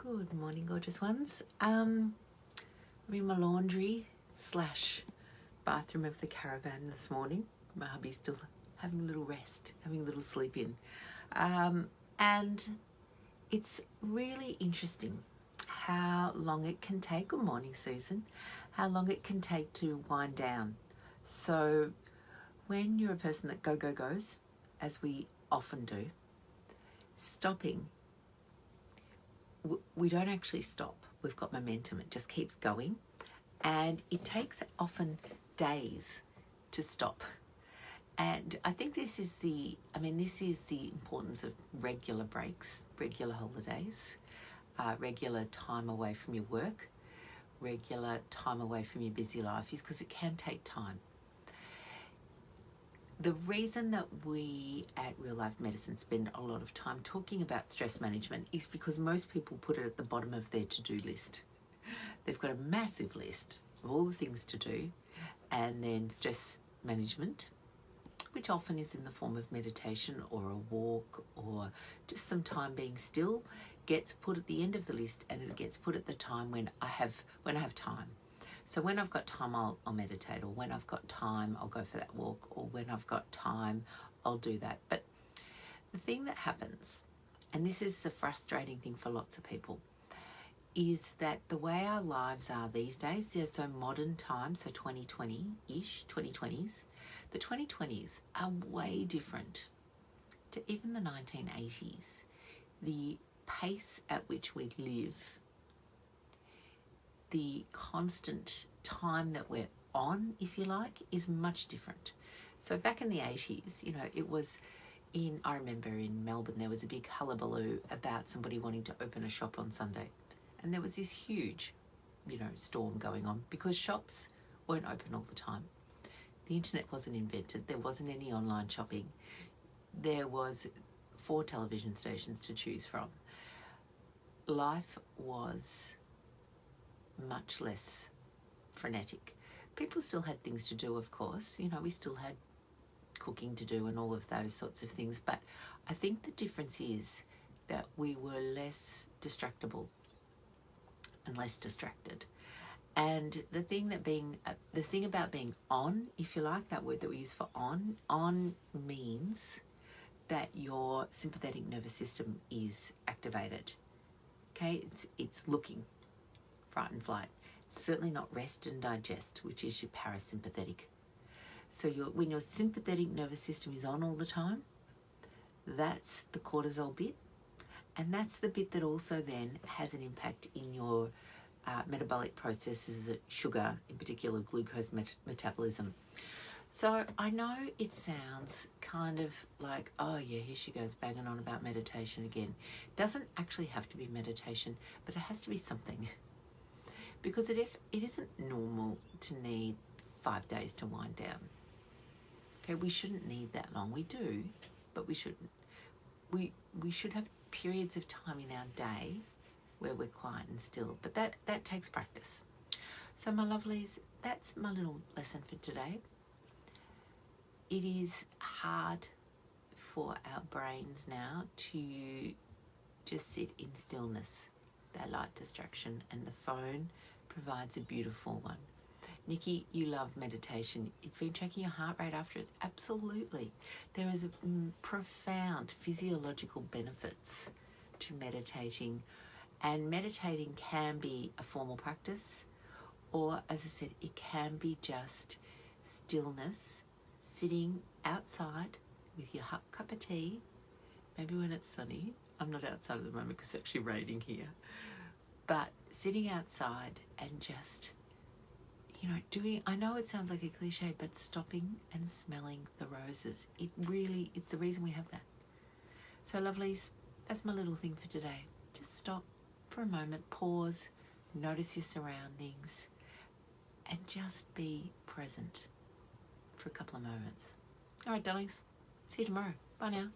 Good morning, gorgeous ones. I'm in my laundry / bathroom of the caravan this morning. My hubby's still having a little rest, having a little sleep in. And it's really interesting how long it can take, good morning Susan, how long it can take to wind down. So when you're a person that goes, as we often do, stopping, we don't actually stop. We've got momentum. It just keeps going. And it takes often days to stop. And I think this is the importance of regular breaks, regular holidays, regular time away from your work, regular time away from your busy life, is because it can take time. The reason that we at Real Life Medicine spend a lot of time talking about stress management is because most people put it at the bottom of their to-do list. They've got a massive list of all the things to do, and then stress management, which often is in the form of meditation or a walk or just some time being still, gets put at the end of the list, and it gets put at the time when I have time. So when I've got time, I'll meditate, or when I've got time, I'll go for that walk, or when I've got time, I'll do that. But the thing that happens, and this is the frustrating thing for lots of people, is that the way our lives are these days, they're so modern times, so 2020-ish, 2020s, the 2020s are way different to even the 1980s. The pace at which we live, the constant time that we're on, if you like, is much different. So back in the 80s, it was I remember in Melbourne, there was a big hullabaloo about somebody wanting to open a shop on Sunday. And there was this huge, storm going on because shops weren't open all the time. The internet wasn't invented. There wasn't any online shopping. There was 4 television stations to choose from. Life was much less frenetic. People still had things to do, of course. We still had cooking to do and all of those sorts of things. But I think the difference is that we were less distractible and less distracted. And the thing about being on, if you like, that word that we use for on means that your sympathetic nervous system is activated. Okay, it's looking, fight and flight. It's certainly not rest and digest, which is your parasympathetic. So when your sympathetic nervous system is on all the time, that's the cortisol bit, and that's the bit that also then has an impact in your metabolic processes, sugar, in particular glucose metabolism. So I know it sounds kind of like, oh yeah, here she goes banging on about meditation again. It doesn't actually have to be meditation, but it has to be something. Because it isn't normal to need 5 days to wind down. Okay, we shouldn't need that long. We do, but we shouldn't. We should have periods of time in our day where we're quiet and still, but that takes practice. So my lovelies, that's my little lesson for today. It is hard for our brains now to just sit in stillness, that light distraction, and the phone provides a beautiful one. Nikki, you love meditation. You've been checking your heart rate after it. Absolutely. There is profound physiological benefits to meditating, and meditating can be a formal practice, or as I said, it can be just stillness, sitting outside with your hot cup of tea, maybe when it's sunny. I'm not outside at the moment because it's actually raining here. But sitting outside and just, I know it sounds like a cliche, but stopping and smelling the roses. It's the reason we have that. So lovelies, that's my little thing for today. Just stop for a moment, pause, notice your surroundings, and just be present for a couple of moments. All right, darlings, see you tomorrow. Bye now.